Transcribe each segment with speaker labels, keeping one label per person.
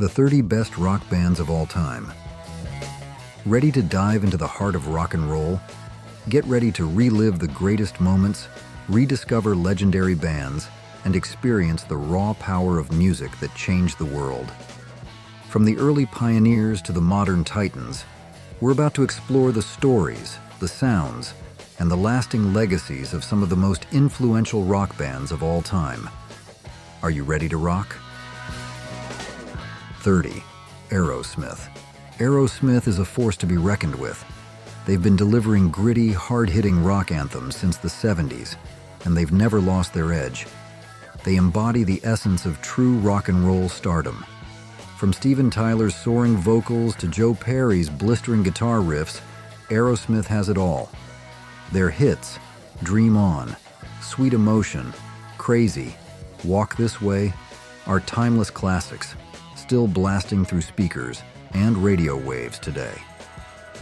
Speaker 1: The 30 best rock bands of all time. Ready to dive into the heart of rock and roll? Get ready to relive the greatest moments, rediscover legendary bands, and experience the raw power of music that changed the world. From the early pioneers to the modern titans, we're about to explore the stories, the sounds, and the lasting legacies of some of the most influential rock bands of all time. Are you ready to rock? 30. Aerosmith. Aerosmith is a force to be reckoned with. They've been delivering gritty, hard-hitting rock anthems since the 70s, and they've never lost their edge. They embody the essence of true rock and roll stardom. From Steven Tyler's soaring vocals to Joe Perry's blistering guitar riffs, Aerosmith has it all. Their hits, Dream On, Sweet Emotion, Crazy, Walk This Way, are timeless classics, still blasting through speakers and radio waves today.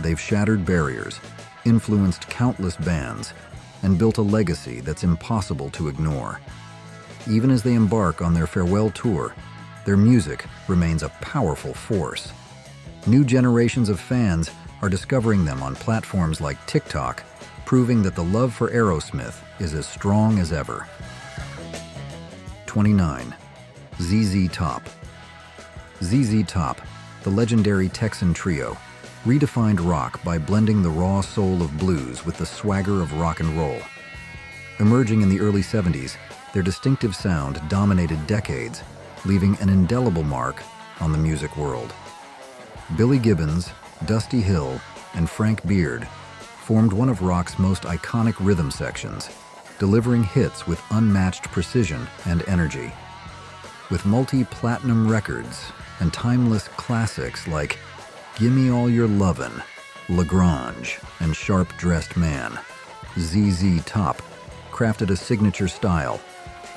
Speaker 1: They've shattered barriers, influenced countless bands, and built a legacy that's impossible to ignore. Even as they embark on their farewell tour, their music remains a powerful force. New generations of fans are discovering them on platforms like TikTok, proving that the love for Aerosmith is as strong as ever. 29. ZZ Top. ZZ Top, the legendary Texan trio, redefined rock by blending the raw soul of blues with the swagger of rock and roll. Emerging in the early 70s, their distinctive sound dominated decades, leaving an indelible mark on the music world. Billy Gibbons, Dusty Hill, and Frank Beard formed one of rock's most iconic rhythm sections, delivering hits with unmatched precision and energy. With multi-platinum records and timeless classics like Gimme All Your Lovin', Lagrange, and Sharp Dressed Man, ZZ Top crafted a signature style,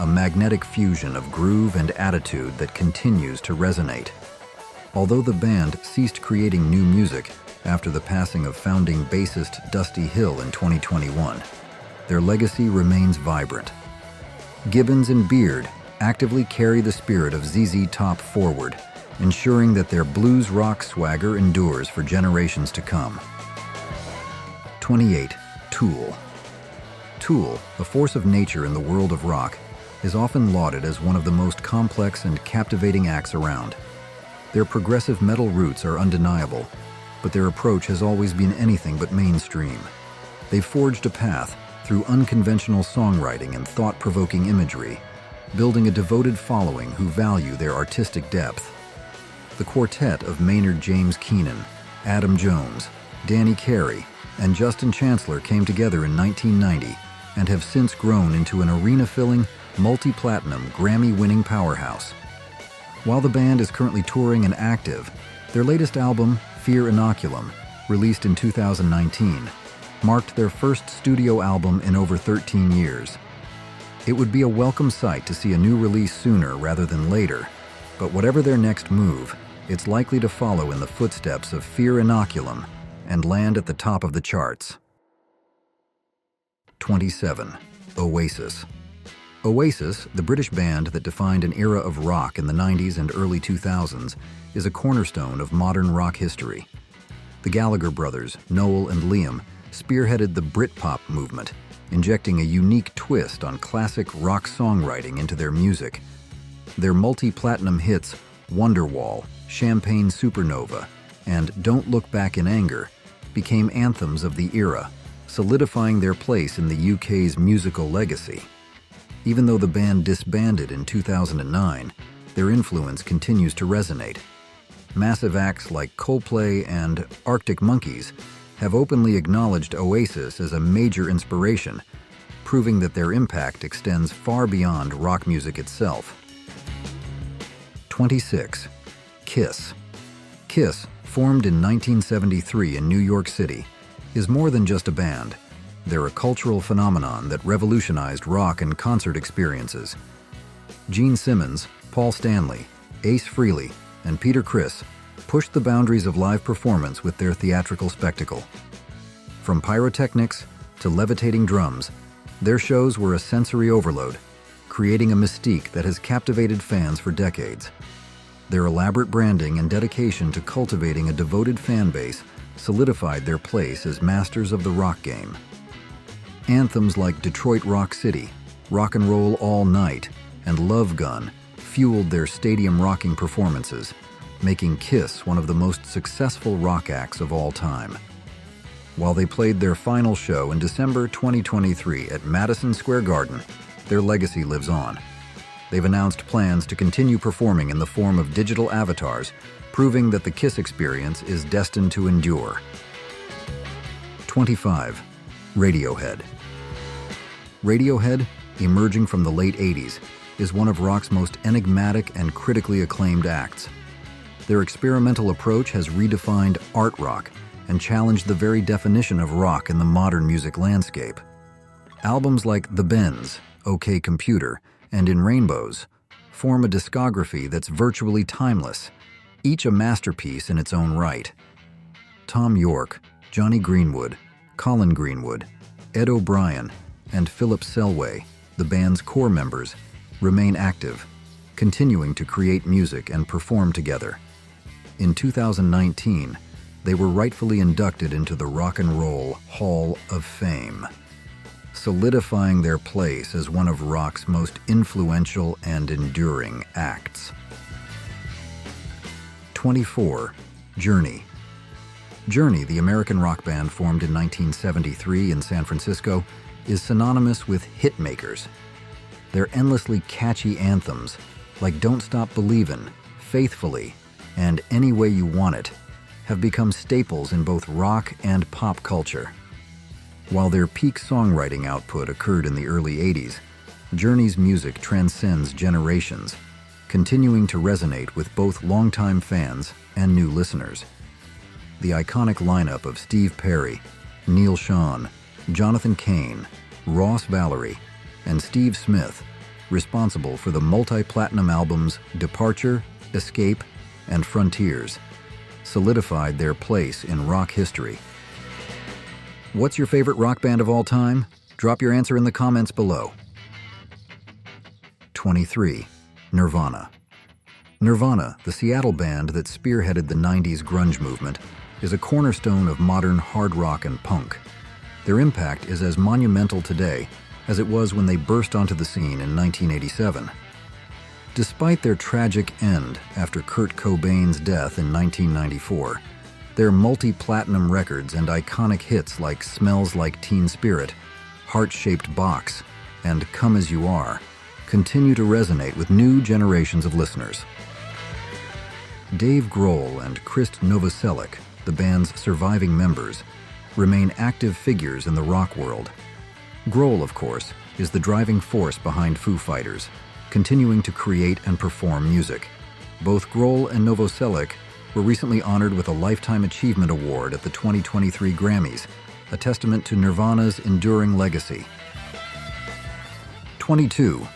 Speaker 1: a magnetic fusion of groove and attitude that continues to resonate. Although the band ceased creating new music after the passing of founding bassist Dusty Hill in 2021, their legacy remains vibrant. Gibbons and Beard actively carry the spirit of ZZ Top forward, ensuring that their blues rock swagger endures for generations to come. 28. Tool. Tool, a force of nature in the world of rock, is often lauded as one of the most complex and captivating acts around. Their progressive metal roots are undeniable, but their approach has always been anything but mainstream. They've forged a path through unconventional songwriting and thought-provoking imagery, building a devoted following who value their artistic depth. The quartet of Maynard James Keenan, Adam Jones, Danny Carey, and Justin Chancellor came together in 1990 and have since grown into an arena-filling, multi-platinum, Grammy-winning powerhouse. While the band is currently touring and active, their latest album, Fear Inoculum, released in 2019, marked their first studio album in over 13 years. It would be a welcome sight to see a new release sooner rather than later, but whatever their next move, it's likely to follow in the footsteps of Fear Inoculum and land at the top of the charts. 27. Oasis. Oasis, the British band that defined an era of rock in the 90s and early 2000s, is a cornerstone of modern rock history. The Gallagher brothers, Noel and Liam, spearheaded the Britpop movement, injecting a unique twist on classic rock songwriting into their music. Their multi-platinum hits, Wonderwall, Champagne Supernova, and Don't Look Back in Anger, became anthems of the era, solidifying their place in the UK's musical legacy. Even though the band disbanded in 2009, their influence continues to resonate. Massive acts like Coldplay and Arctic Monkeys have openly acknowledged Oasis as a major inspiration, proving that their impact extends far beyond rock music itself. 26. Kiss. Kiss, formed in 1973 in New York City, is more than just a band. They're a cultural phenomenon that revolutionized rock and concert experiences. Gene Simmons, Paul Stanley, Ace Frehley, and Peter Criss pushed the boundaries of live performance with their theatrical spectacle. From pyrotechnics to levitating drums, their shows were a sensory overload, creating a mystique that has captivated fans for decades. Their elaborate branding and dedication to cultivating a devoted fan base solidified their place as masters of the rock game. Anthems like Detroit Rock City, Rock and Roll All Night, and Love Gun fueled their stadium-rocking performances, making Kiss one of the most successful rock acts of all time. While they played their final show in December 2023 at Madison Square Garden, their legacy lives on. They've announced plans to continue performing in the form of digital avatars, proving that the Kiss experience is destined to endure. 25. Radiohead. Radiohead, emerging from the late 80s, is one of rock's most enigmatic and critically acclaimed acts. Their experimental approach has redefined art rock and challenged the very definition of rock in the modern music landscape. Albums like The Bends, OK Computer, and In Rainbows form a discography that's virtually timeless, each a masterpiece in its own right. Tom York, Johnny Greenwood, Colin Greenwood, Ed O'Brien, and Philip Selway, the band's core members, remain active, continuing to create music and perform together. In 2019, they were rightfully inducted into the Rock and Roll Hall of Fame, solidifying their place as one of rock's most influential and enduring acts. 24. Journey. Journey, the American rock band formed in 1973 in San Francisco, is synonymous with hitmakers. Their endlessly catchy anthems, like Don't Stop Believin', Faithfully, and Any Way You Want It, have become staples in both rock and pop culture. While their peak songwriting output occurred in the early 80s, Journey's music transcends generations, continuing to resonate with both longtime fans and new listeners. The iconic lineup of Steve Perry, Neil Schon, Jonathan Cain, Ross Valerie, and Steve Smith, responsible for the multi-platinum albums Departure, Escape, and Frontiers, solidified their place in rock history. What's your favorite rock band of all time? Drop your answer in the comments below. 23. Nirvana. Nirvana, the Seattle band that spearheaded the 90s grunge movement, is a cornerstone of modern hard rock and punk. Their impact is as monumental today as it was when they burst onto the scene in 1987. Despite their tragic end after Kurt Cobain's death in 1994, their multi-platinum records and iconic hits like Smells Like Teen Spirit, Heart-Shaped Box, and Come As You Are continue to resonate with new generations of listeners. Dave Grohl and Krist Novoselic, the band's surviving members, remain active figures in the rock world. Grohl, of course, is the driving force behind Foo Fighters, continuing to create and perform music. Both Grohl and Novoselic were recently honored with a Lifetime Achievement Award at the 2023 Grammys, a testament to Nirvana's enduring legacy. 22.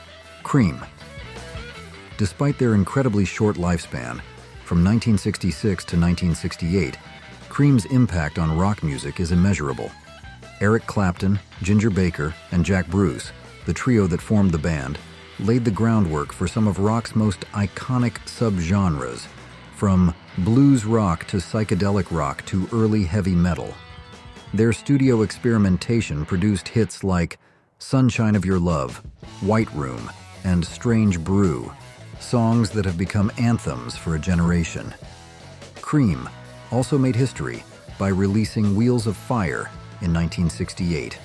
Speaker 1: Cream. Despite their incredibly short lifespan, from 1966 to 1968, Cream's impact on rock music is immeasurable. Eric Clapton, Ginger Baker, and Jack Bruce, the trio that formed the band, laid the groundwork for some of rock's most iconic subgenres, from blues rock to psychedelic rock to early heavy metal. Their studio experimentation produced hits like Sunshine of Your Love, White Room, and Strange Brew, songs that have become anthems for a generation. Cream also made history by releasing Wheels of Fire in 1968,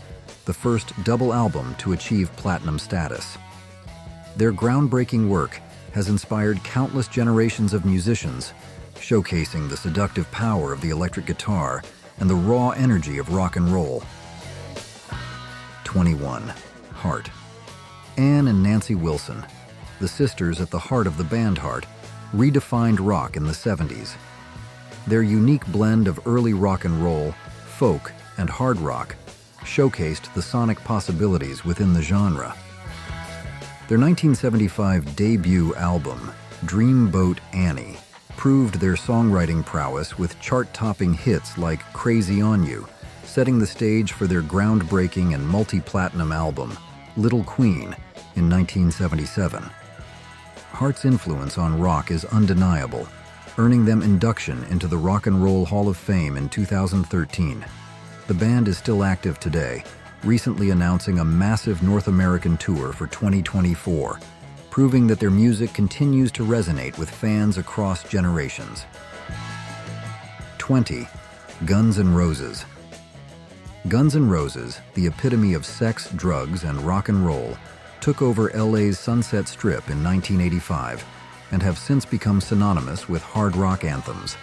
Speaker 1: the first double album to achieve platinum status. Their groundbreaking work has inspired countless generations of musicians, showcasing the seductive power of the electric guitar and the raw energy of rock and roll. 21. Heart. Ann and Nancy Wilson, the sisters at the heart of the band Heart, redefined rock in the 70s. Their unique blend of early rock and roll, folk, and hard rock showcased the sonic possibilities within the genre. Their 1975 debut album, Dreamboat Annie, proved their songwriting prowess with chart-topping hits like Crazy on You, setting the stage for their groundbreaking and multi-platinum album, Little Queen, in 1977. Heart's influence on rock is undeniable, earning them induction into the Rock and Roll Hall of Fame in 2013. The band is still active today, recently announcing a massive North American tour for 2024, proving that their music continues to resonate with fans across generations. 20. Guns N' Roses. Guns N' Roses, the epitome of sex, drugs, and rock and roll, took over LA's Sunset Strip in 1985 and have since become synonymous with hard rock anthems.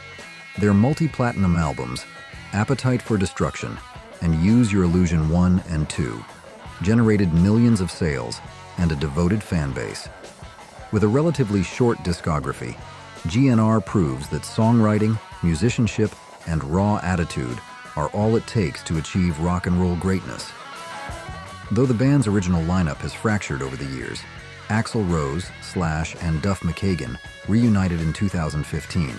Speaker 1: Their multi-platinum albums, Appetite for Destruction and Use Your Illusion 1 and 2, generated millions of sales and a devoted fan base. With a relatively short discography, GNR proves that songwriting, musicianship, and raw attitude are all it takes to achieve rock and roll greatness. Though the band's original lineup has fractured over the years, Axl Rose, Slash, and Duff McKagan reunited in 2015,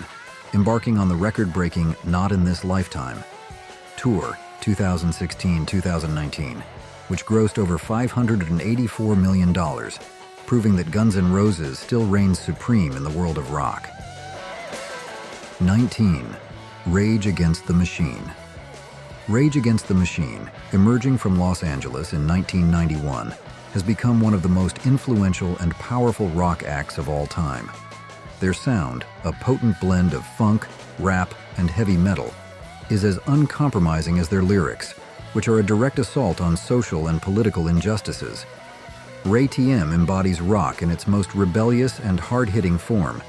Speaker 1: embarking on the record-breaking Not in This Lifetime tour 2016-2019, which grossed over $584 million, proving that Guns N' Roses still reigns supreme in the world of rock. 19. Rage Against the Machine. Rage Against the Machine, emerging from Los Angeles in 1991, has become one of the most influential and powerful rock acts of all time. Their sound, a potent blend of funk, rap, and heavy metal, is as uncompromising as their lyrics, which are a direct assault on social and political injustices. Ray TM embodies rock in its most rebellious and hard-hitting form.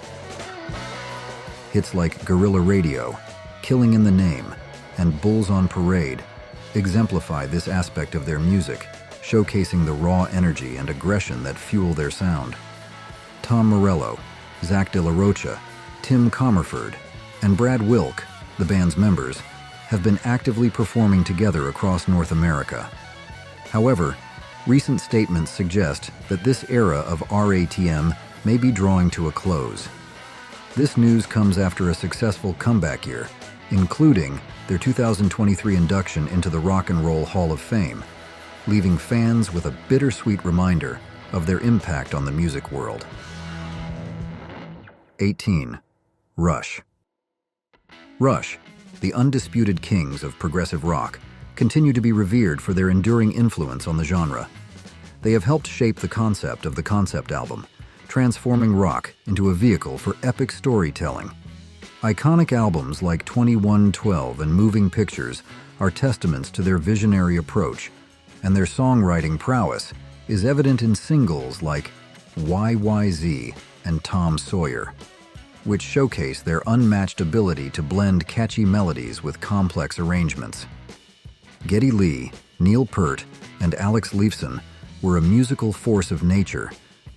Speaker 1: Hits like Guerrilla Radio, Killing in the Name, and Bulls on Parade exemplify this aspect of their music, showcasing the raw energy and aggression that fuel their sound. Tom Morello, Zach De La Rocha, Tim Comerford, and Brad Wilk, the band's members, have been actively performing together across North America. However, recent statements suggest that this era of RATM may be drawing to a close. This news comes after a successful comeback year, including their 2023 induction into the Rock and Roll Hall of Fame, leaving fans with a bittersweet reminder of their impact on the music world. 18. Rush. Rush, the undisputed kings of progressive rock, continue to be revered for their enduring influence on the genre. They have helped shape the concept of the concept album, transforming rock into a vehicle for epic storytelling. Iconic albums like 2112 and Moving Pictures are testaments to their visionary approach, and their songwriting prowess is evident in singles like YYZ and Tom Sawyer, which showcase their unmatched ability to blend catchy melodies with complex arrangements. Geddy Lee, Neil Peart, and Alex Lifeson were a musical force of nature,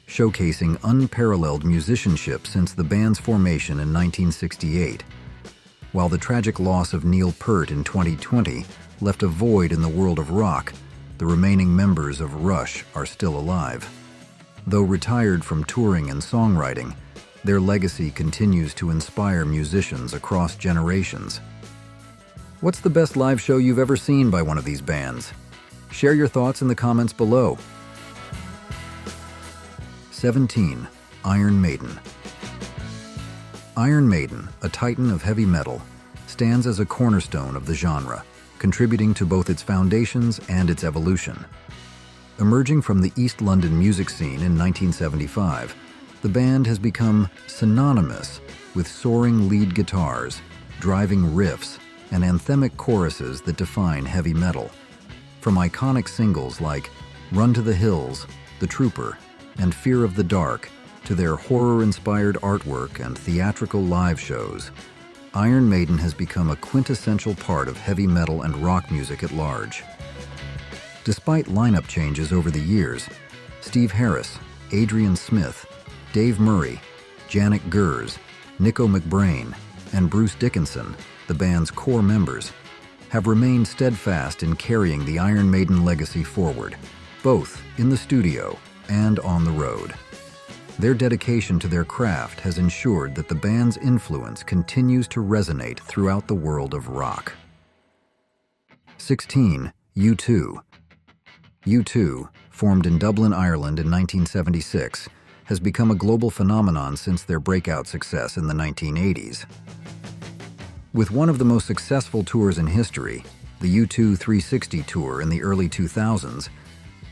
Speaker 1: showcasing unparalleled musicianship since the band's formation in 1968. While the tragic loss of Neil Peart in 2020 left a void in the world of rock, the remaining members of Rush are still alive. Though retired from touring and songwriting, their legacy continues to inspire musicians across generations. What's the best live show you've ever seen by one of these bands? Share your thoughts in the comments below. 17. Iron Maiden. Iron Maiden, a titan of heavy metal, stands as a cornerstone of the genre, contributing to both its foundations and its evolution. Emerging from the East London music scene in 1975, the band has become synonymous with soaring lead guitars, driving riffs, and anthemic choruses that define heavy metal. From iconic singles like Run to the Hills, The Trooper, and Fear of the Dark, to their horror-inspired artwork and theatrical live shows, Iron Maiden has become a quintessential part of heavy metal and rock music at large. Despite lineup changes over the years, Steve Harris, Adrian Smith, Dave Murray, Janet Gers, Nico McBrain, and Bruce Dickinson, the band's core members, have remained steadfast in carrying the Iron Maiden legacy forward, both in the studio and on the road. Their dedication to their craft has ensured that the band's influence continues to resonate throughout the world of rock. 16. U2. U2, formed in Dublin, Ireland in 1976, has become a global phenomenon since their breakout success in the 1980s. With one of the most successful tours in history, the U2 360 tour in the early 2000s,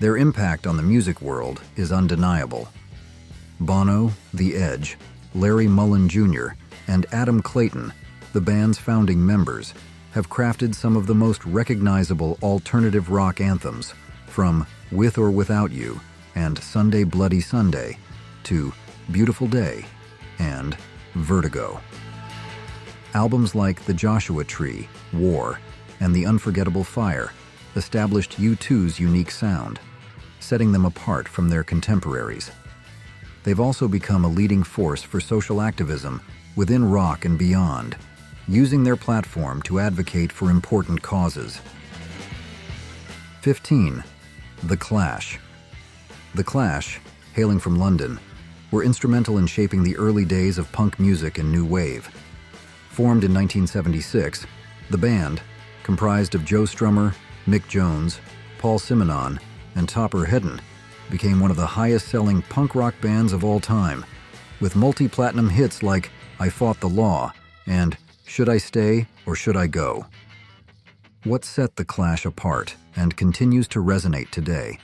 Speaker 1: their impact on the music world is undeniable. Bono, The Edge, Larry Mullen Jr., and Adam Clayton, the band's founding members, have crafted some of the most recognizable alternative rock anthems, from With or Without You and Sunday Bloody Sunday to Beautiful Day and Vertigo. Albums like The Joshua Tree, War, and The Unforgettable Fire established U2's unique sound, setting them apart from their contemporaries. They've also become a leading force for social activism within rock and beyond, using their platform to advocate for important causes. 15. The Clash. The Clash, hailing from London, were instrumental in shaping the early days of punk music and new wave. Formed in 1976, the band, comprised of Joe Strummer, Mick Jones, Paul Simonon, and Topper Headon, became one of the highest-selling punk rock bands of all time, with multi-platinum hits like I Fought the Law and Should I Stay or Should I Go? What set the Clash apart and continues to resonate today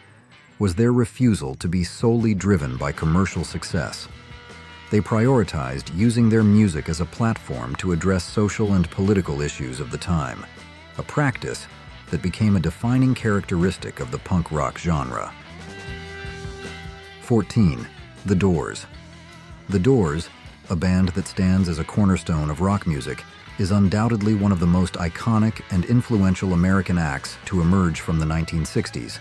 Speaker 1: was their refusal to be solely driven by commercial success. They prioritized using their music as a platform to address social and political issues of the time, a practice that became a defining characteristic of the punk rock genre. 14. The Doors. The Doors, a band that stands as a cornerstone of rock music, is undoubtedly one of the most iconic and influential American acts to emerge from the 1960s.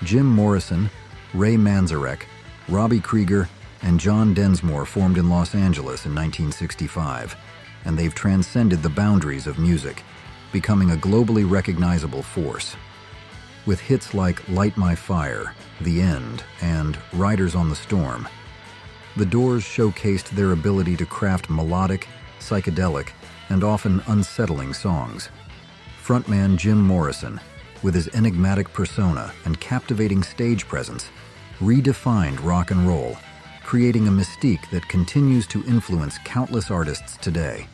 Speaker 1: Jim Morrison, Ray Manzarek, Robbie Krieger, and John Densmore formed in Los Angeles in 1965, and they've transcended the boundaries of music, becoming a globally recognizable force. With hits like Light My Fire, The End, and Riders on the Storm, the Doors showcased their ability to craft melodic, psychedelic, and often unsettling songs. Frontman Jim Morrison, with his enigmatic persona and captivating stage presence, redefined rock and roll, creating a mystique that continues to influence countless artists today.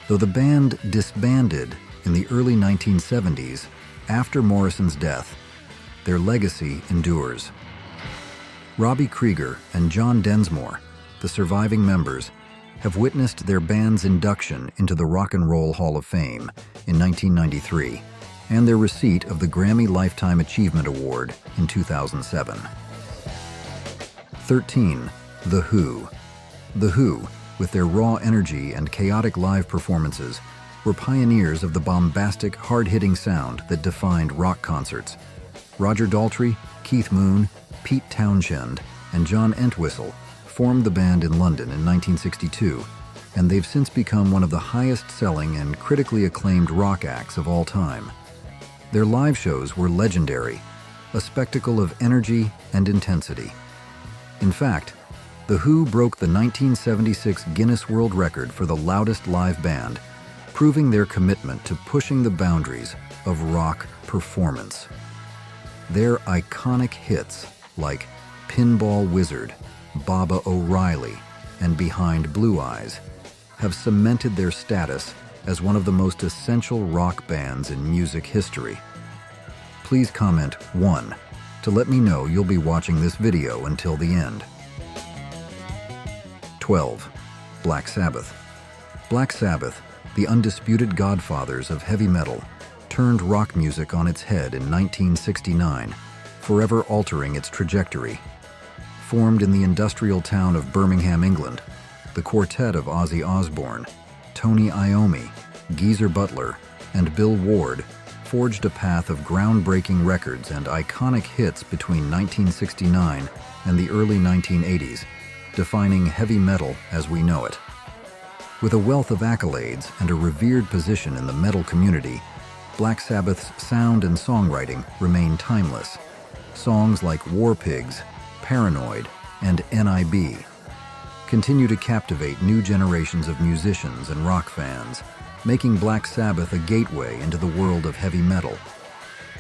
Speaker 1: Though the band disbanded in the early 1970s after Morrison's death, their legacy endures. Robbie Krieger and John Densmore, the surviving members, have witnessed their band's induction into the Rock and Roll Hall of Fame in 1993 and their receipt of the Grammy Lifetime Achievement Award in 2007. 13. The Who. The Who, with their raw energy and chaotic live performances, were pioneers of the bombastic, hard-hitting sound that defined rock concerts. Roger Daltrey, Keith Moon, Pete Townshend, and John Entwistle formed the band in London in 1962, and they've since become one of the highest-selling and critically acclaimed rock acts of all time. Their live shows were legendary, a spectacle of energy and intensity. In fact, The Who broke the 1976 Guinness World Record for the loudest live band, proving their commitment to pushing the boundaries of rock performance. Their iconic hits like Pinball Wizard, Baba O'Reilly, and Behind Blue Eyes have cemented their status as one of the most essential rock bands in music history. Please comment 1 to let me know you'll be watching this video until the end. 12. Black Sabbath. Black Sabbath, the undisputed godfathers of heavy metal, turned rock music on its head in 1969, forever altering its trajectory. Formed in the industrial town of Birmingham, England, the quartet of Ozzy Osbourne, Tony Iommi, Geezer Butler, and Bill Ward forged a path of groundbreaking records and iconic hits between 1969 and the early 1980s, defining heavy metal as we know it. With a wealth of accolades and a revered position in the metal community, Black Sabbath's sound and songwriting remain timeless. Songs like War Pigs, Paranoid, and NIB continue to captivate new generations of musicians and rock fans, making Black Sabbath a gateway into the world of heavy metal.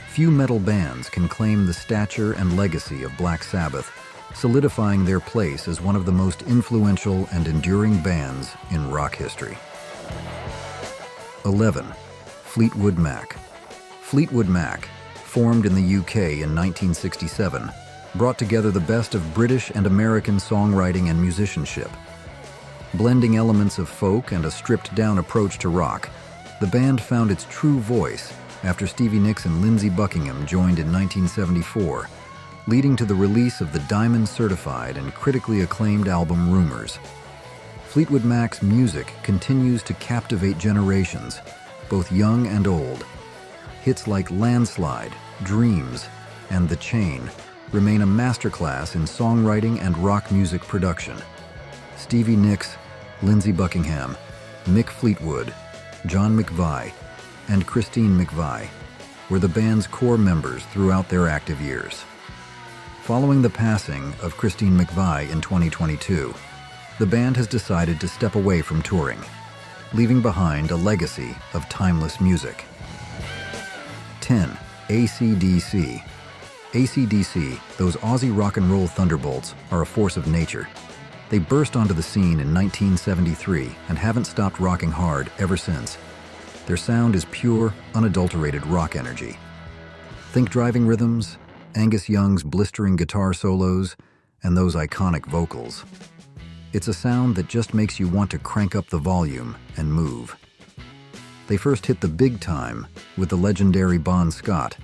Speaker 1: Few metal bands can claim the stature and legacy of Black Sabbath, solidifying their place as one of the most influential and enduring bands in rock history. 11. Fleetwood Mac. Fleetwood Mac, formed in the UK in 1967, brought together the best of British and American songwriting and musicianship. Blending elements of folk and a stripped-down approach to rock, the band found its true voice after Stevie Nicks and Lindsey Buckingham joined in 1974, leading to the release of the Diamond-certified and critically acclaimed album Rumours. Fleetwood Mac's music continues to captivate generations, both young and old. Hits like Landslide, Dreams, and The Chain remain a masterclass in songwriting and rock music production. Stevie Nicks, Lindsey Buckingham, Mick Fleetwood, John McVie, and Christine McVie were the band's core members throughout their active years. Following the passing of Christine McVie in 2022, the band has decided to step away from touring, leaving behind a legacy of timeless music. 10. AC/DC. AC/DC, those Aussie rock and roll thunderbolts, are a force of nature. They burst onto the scene in 1973 and haven't stopped rocking hard ever since. Their sound is pure, unadulterated rock energy. Think driving rhythms, Angus Young's blistering guitar solos, and those iconic vocals. It's a sound that just makes you want to crank up the volume and move. They first hit the big time with the legendary Bon Scott,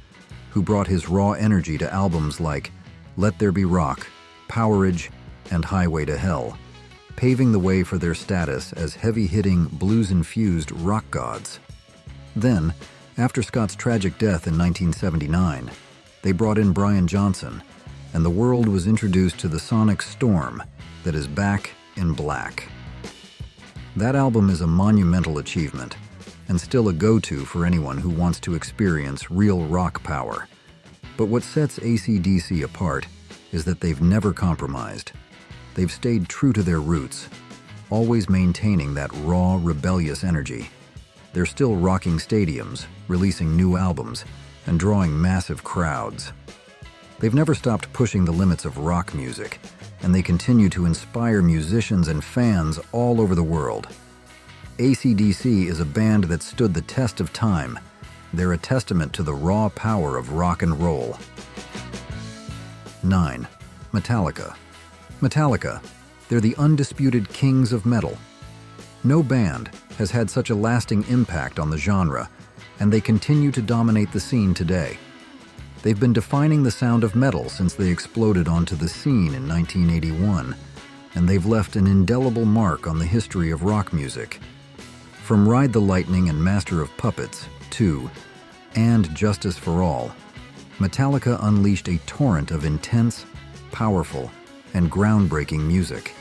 Speaker 1: who brought his raw energy to albums like Let There Be Rock, Powerage, and Highway to Hell, paving the way for their status as heavy-hitting, blues-infused rock gods. Then, after Scott's tragic death in 1979, they brought in Brian Johnson, and the world was introduced to the sonic storm that is back in black. That album is a monumental achievement, and still a go-to for anyone who wants to experience real rock power. But what sets AC/DC apart is that they've never compromised. They've stayed true to their roots, always maintaining that raw, rebellious energy. They're still rocking stadiums, releasing new albums, and drawing massive crowds. They've never stopped pushing the limits of rock music, and they continue to inspire musicians and fans all over the world. AC/DC is a band that stood the test of time. They're a testament to the raw power of rock and roll. 9. Metallica. Metallica, they're the undisputed kings of metal. No band has had such a lasting impact on the genre, and they continue to dominate the scene today. They've been defining the sound of metal since they exploded onto the scene in 1981, and they've left an indelible mark on the history of rock music. From Ride the Lightning and Master of Puppets to And Justice for All, Metallica unleashed a torrent of intense, powerful, and groundbreaking music.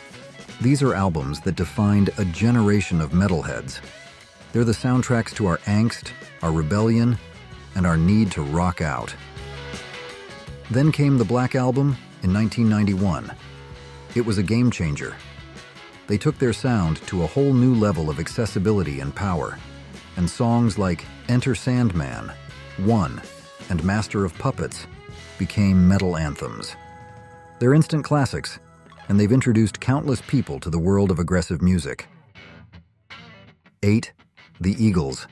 Speaker 1: These are albums that defined a generation of metalheads. They're the soundtracks to our angst, our rebellion, and our need to rock out. Then came the Black Album in 1991. It was a game changer. They took their sound to a whole new level of accessibility and power, and songs like Enter Sandman, One, and Master of Puppets became metal anthems. They're instant classics, and they've introduced countless people to the world of aggressive music. 8. The Eagles.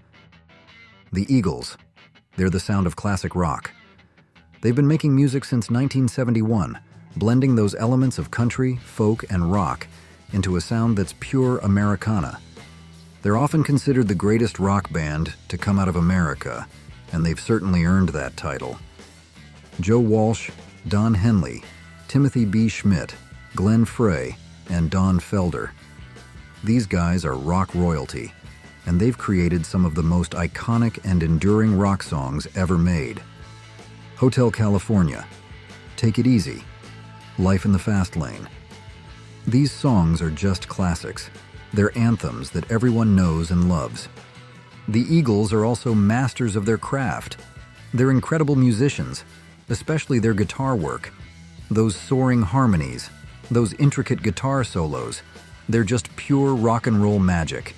Speaker 1: The Eagles, they're the sound of classic rock. They've been making music since 1971, blending those elements of country, folk, and rock into a sound that's pure Americana. They're often considered the greatest rock band to come out of America, and they've certainly earned that title. Joe Walsh, Don Henley, Timothy B. Schmidt, Glenn Frey, and Don Felder. These guys are rock royalty, and they've created some of the most iconic and enduring rock songs ever made. Hotel California, Take It Easy, Life in the Fast Lane. These songs are just classics. They're anthems that everyone knows and loves. The Eagles are also masters of their craft. They're incredible musicians, especially their guitar work. Those soaring harmonies, those intricate guitar solos, they're just pure rock and roll magic.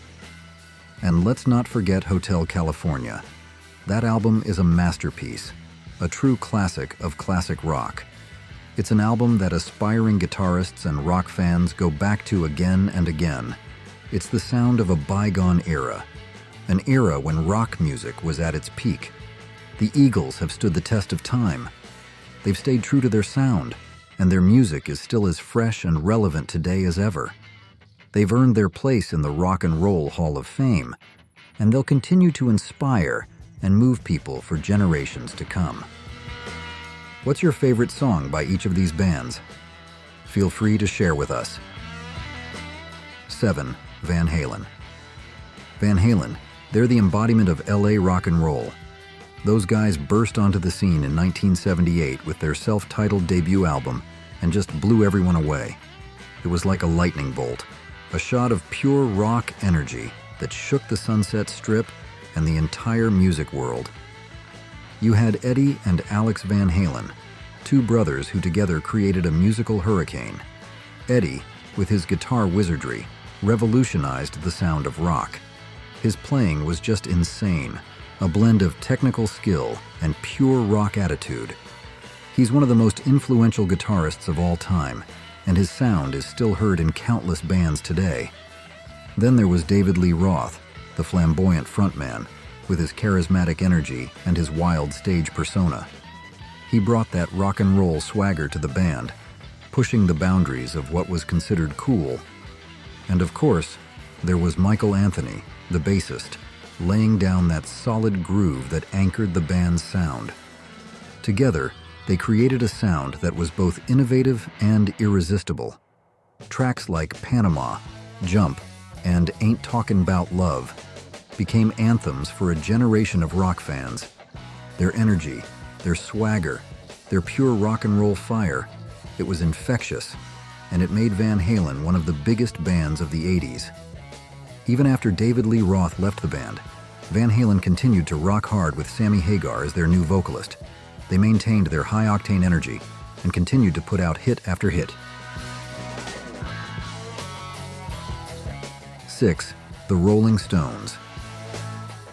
Speaker 1: And let's not forget Hotel California. That album is a masterpiece, a true classic of classic rock. It's an album that aspiring guitarists and rock fans go back to again and again. It's the sound of a bygone era, an era when rock music was at its peak. The Eagles have stood the test of time. They've stayed true to their sound, and their music is still as fresh and relevant today as ever. They've earned their place in the Rock and Roll Hall of Fame, and they'll continue to inspire and move people for generations to come. What's your favorite song by each of these bands? Feel free to share with us. 7. Van Halen. Van Halen, they're the embodiment of LA rock and roll. Those guys burst onto the scene in 1978 with their self-titled debut album and just blew everyone away. It was like a lightning bolt, a shot of pure rock energy that shook the Sunset Strip and the entire music world. You had Eddie and Alex Van Halen, two brothers who together created a musical hurricane. Eddie, with his guitar wizardry, revolutionized the sound of rock. His playing was just insane, a blend of technical skill and pure rock attitude. He's one of the most influential guitarists of all time, and his sound is still heard in countless bands today. Then there was David Lee Roth, the flamboyant frontman, with his charismatic energy and his wild stage persona. He brought that rock and roll swagger to the band, pushing the boundaries of what was considered cool. And of course, there was Michael Anthony, the bassist, laying down that solid groove that anchored the band's sound. Together, they created a sound that was both innovative and irresistible. Tracks like Panama, Jump, and Ain't Talkin' 'Bout Love became anthems for a generation of rock fans. Their energy, their swagger, their pure rock and roll fire, it was infectious, and it made Van Halen one of the biggest bands of the 80s. Even after David Lee Roth left the band, Van Halen continued to rock hard with Sammy Hagar as their new vocalist. They maintained their high-octane energy and continued to put out hit after hit. 6. The Rolling Stones.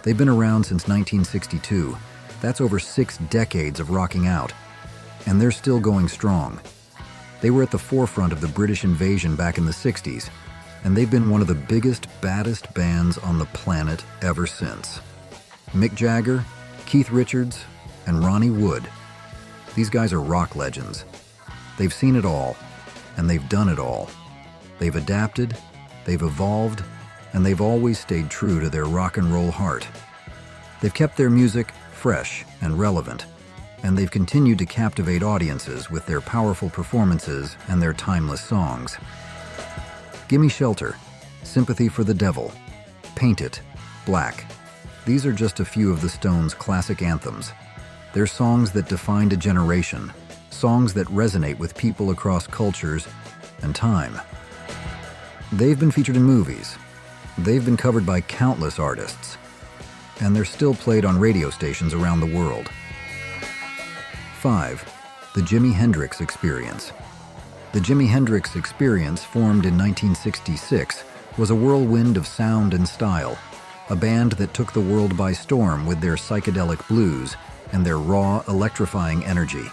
Speaker 1: They've been around since 1962. That's over 6 decades of rocking out. And they're still going strong. They were at the forefront of the British invasion back in the 60s, and they've been one of the biggest, baddest bands on the planet ever since. Mick Jagger, Keith Richards, and Ronnie Wood. These guys are rock legends. They've seen it all, and they've done it all. They've adapted, they've evolved, and they've always stayed true to their rock and roll heart. They've kept their music fresh and relevant, and they've continued to captivate audiences with their powerful performances and their timeless songs. Gimme Shelter, Sympathy for the Devil, Paint It, Black. These are just a few of the Stones' classic anthems. They're songs that defined a generation, songs that resonate with people across cultures and time. They've been featured in movies. They've been covered by countless artists, and they're still played on radio stations around the world. 5. The Jimi Hendrix Experience. The Jimi Hendrix Experience, formed in 1966, was a whirlwind of sound and style, a band that took the world by storm with their psychedelic blues and their raw, electrifying energy.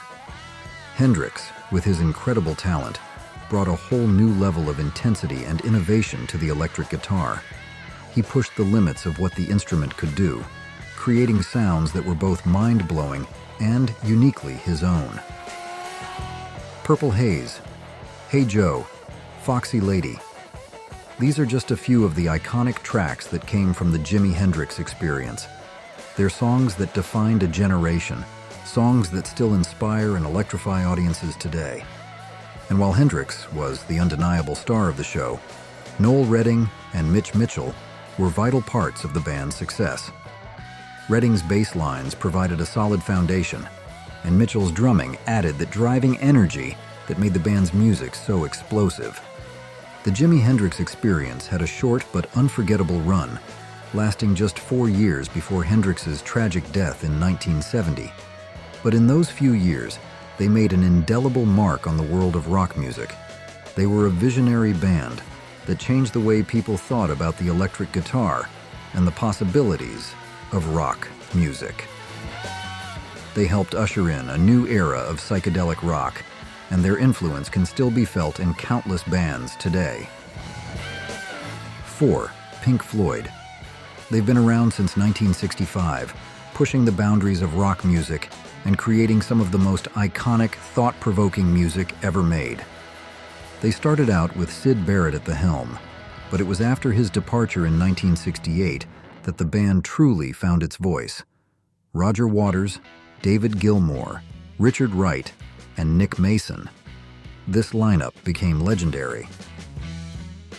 Speaker 1: Hendrix, with his incredible talent, brought a whole new level of intensity and innovation to the electric guitar. He pushed the limits of what the instrument could do, creating sounds that were both mind-blowing and uniquely his own. Purple Haze, Hey Joe, Foxy Lady. These are just a few of the iconic tracks that came from the Jimi Hendrix Experience. They're songs that defined a generation, songs that still inspire and electrify audiences today. And while Hendrix was the undeniable star of the show, Noel Redding and Mitch Mitchell were vital parts of the band's success. Redding's bass lines provided a solid foundation, and Mitchell's drumming added that driving energy that made the band's music so explosive. The Jimi Hendrix Experience had a short but unforgettable run, lasting just 4 years before Hendrix's tragic death in 1970. But in those few years, they made an indelible mark on the world of rock music. They were a visionary band that changed the way people thought about the electric guitar and the possibilities of rock music. They helped usher in a new era of psychedelic rock, and their influence can still be felt in countless bands today. 4. Pink Floyd. They've been around since 1965, pushing the boundaries of rock music and creating some of the most iconic, thought-provoking music ever made. They started out with Syd Barrett at the helm, but it was after his departure in 1968 that the band truly found its voice. Roger Waters, David Gilmour, Richard Wright, and Nick Mason. This lineup became legendary.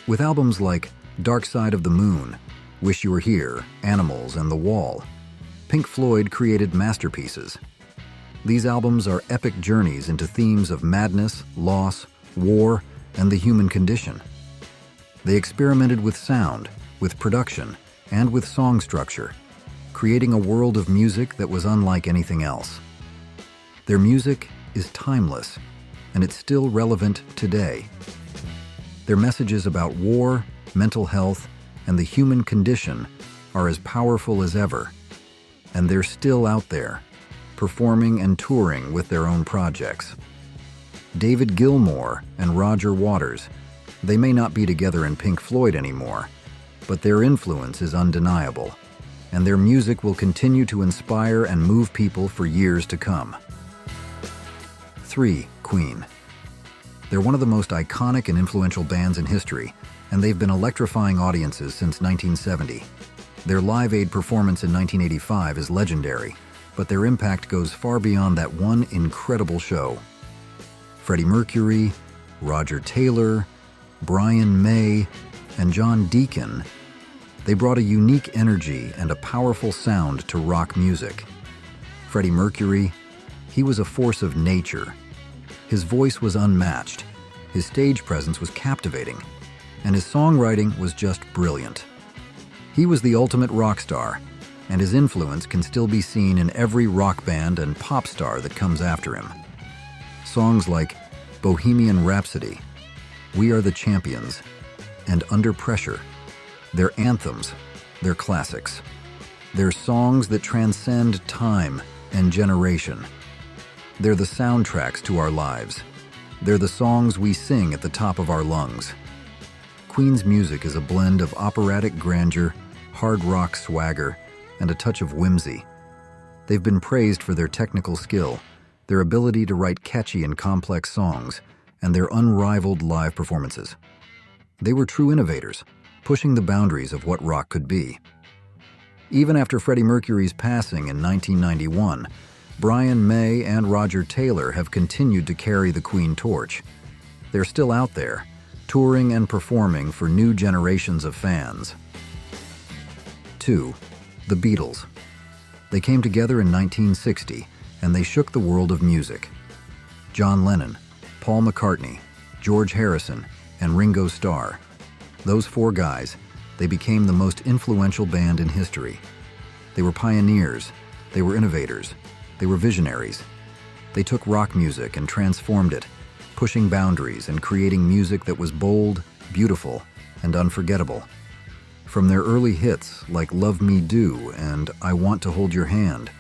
Speaker 1: With albums like Dark Side of the Moon, Wish You Were Here, Animals, and The Wall, Pink Floyd created masterpieces. These albums are epic journeys into themes of madness, loss, war, and the human condition. They experimented with sound, with production, and with song structure, creating a world of music that was unlike anything else. Their music is timeless, and it's still relevant today. Their messages about war, mental health, and the human condition are as powerful as ever, and they're still out there, performing and touring with their own projects. David Gilmour and Roger Waters, they may not be together in Pink Floyd anymore, but their influence is undeniable, and their music will continue to inspire and move people for years to come. 3. Queen. They're one of the most iconic and influential bands in history, and they've been electrifying audiences since 1970. Their Live Aid performance in 1985 is legendary, but their impact goes far beyond that one incredible show. Freddie Mercury, Roger Taylor, Brian May, and John Deacon, they brought a unique energy and a powerful sound to rock music. Freddie Mercury, he was a force of nature. His voice was unmatched, his stage presence was captivating, and his songwriting was just brilliant. He was the ultimate rock star, and his influence can still be seen in every rock band and pop star that comes after him. Songs like Bohemian Rhapsody, We Are the Champions, and Under Pressure, they're anthems, they're classics. They're songs that transcend time and generation. They're the soundtracks to our lives. They're the songs we sing at the top of our lungs. Queen's music is a blend of operatic grandeur, hard rock swagger, and a touch of whimsy. They've been praised for their technical skill, their ability to write catchy and complex songs, and their unrivaled live performances. They were true innovators, pushing the boundaries of what rock could be. Even after Freddie Mercury's passing in 1991, Brian May and Roger Taylor have continued to carry the Queen torch. They're still out there, touring and performing for new generations of fans. 2. The Beatles. They came together in 1960, and they shook the world of music. John Lennon, Paul McCartney, George Harrison, and Ringo Starr. Those four guys, they became the most influential band in history. They were pioneers, they were innovators, they were visionaries. They took rock music and transformed it, pushing boundaries and creating music that was bold, beautiful, and unforgettable. From their early hits like Love Me Do and I Want to Hold Your Hand,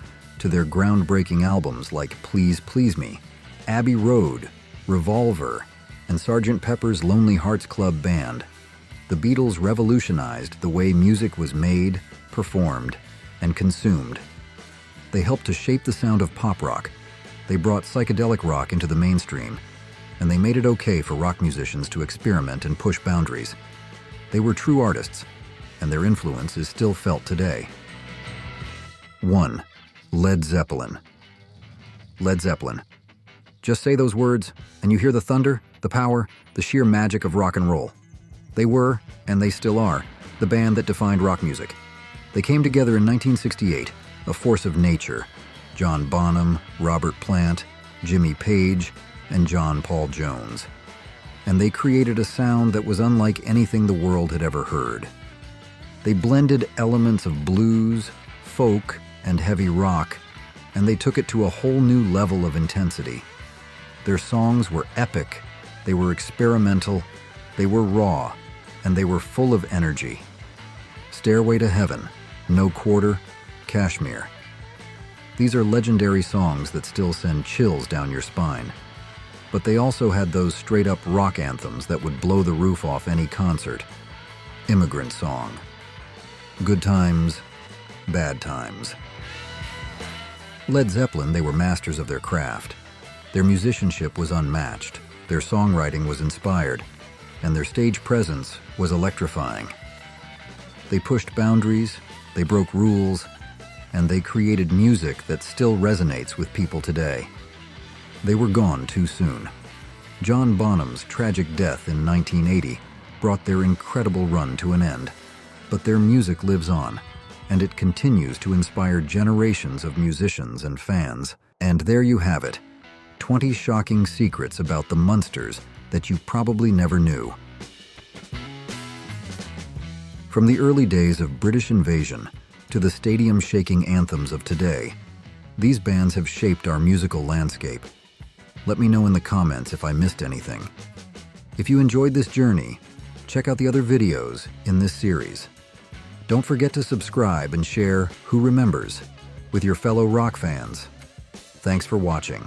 Speaker 1: to their groundbreaking albums like Please Please Me, Abbey Road, Revolver, and Sgt. Pepper's Lonely Hearts Club Band, the Beatles revolutionized the way music was made, performed, and consumed. They helped to shape the sound of pop rock. They brought psychedelic rock into the mainstream, and they made it okay for rock musicians to experiment and push boundaries. They were true artists, and their influence is still felt today. 1. Led Zeppelin. Led Zeppelin. Just say those words, and you hear the thunder, the power, the sheer magic of rock and roll. They were, and they still are, the band that defined rock music. They came together in 1968, a force of nature. John Bonham, Robert Plant, Jimmy Page, and John Paul Jones. And they created a sound that was unlike anything the world had ever heard. They blended elements of blues, folk, and heavy rock, and they took it to a whole new level of intensity. Their songs were epic, they were experimental, they were raw, and they were full of energy. Stairway to Heaven, No Quarter, Kashmir. These are legendary songs that still send chills down your spine. But they also had those straight-up rock anthems that would blow the roof off any concert. Immigrant Song. Good times, bad times. Led Zeppelin, they were masters of their craft. Their musicianship was unmatched, their songwriting was inspired, and their stage presence was electrifying. They pushed boundaries, they broke rules, and they created music that still resonates with people today. They were gone too soon. John Bonham's tragic death in 1980 brought their incredible run to an end. But their music lives on, and it continues to inspire generations of musicians and fans. And there you have it, 20 shocking secrets about the Munsters that you probably never knew. From the early days of British invasion to the stadium-shaking anthems of today, these bands have shaped our musical landscape. Let me know in the comments if I missed anything. If you enjoyed this journey, check out the other videos in this series. Don't forget to subscribe and share Who Remembers with your fellow rock fans. Thanks for watching.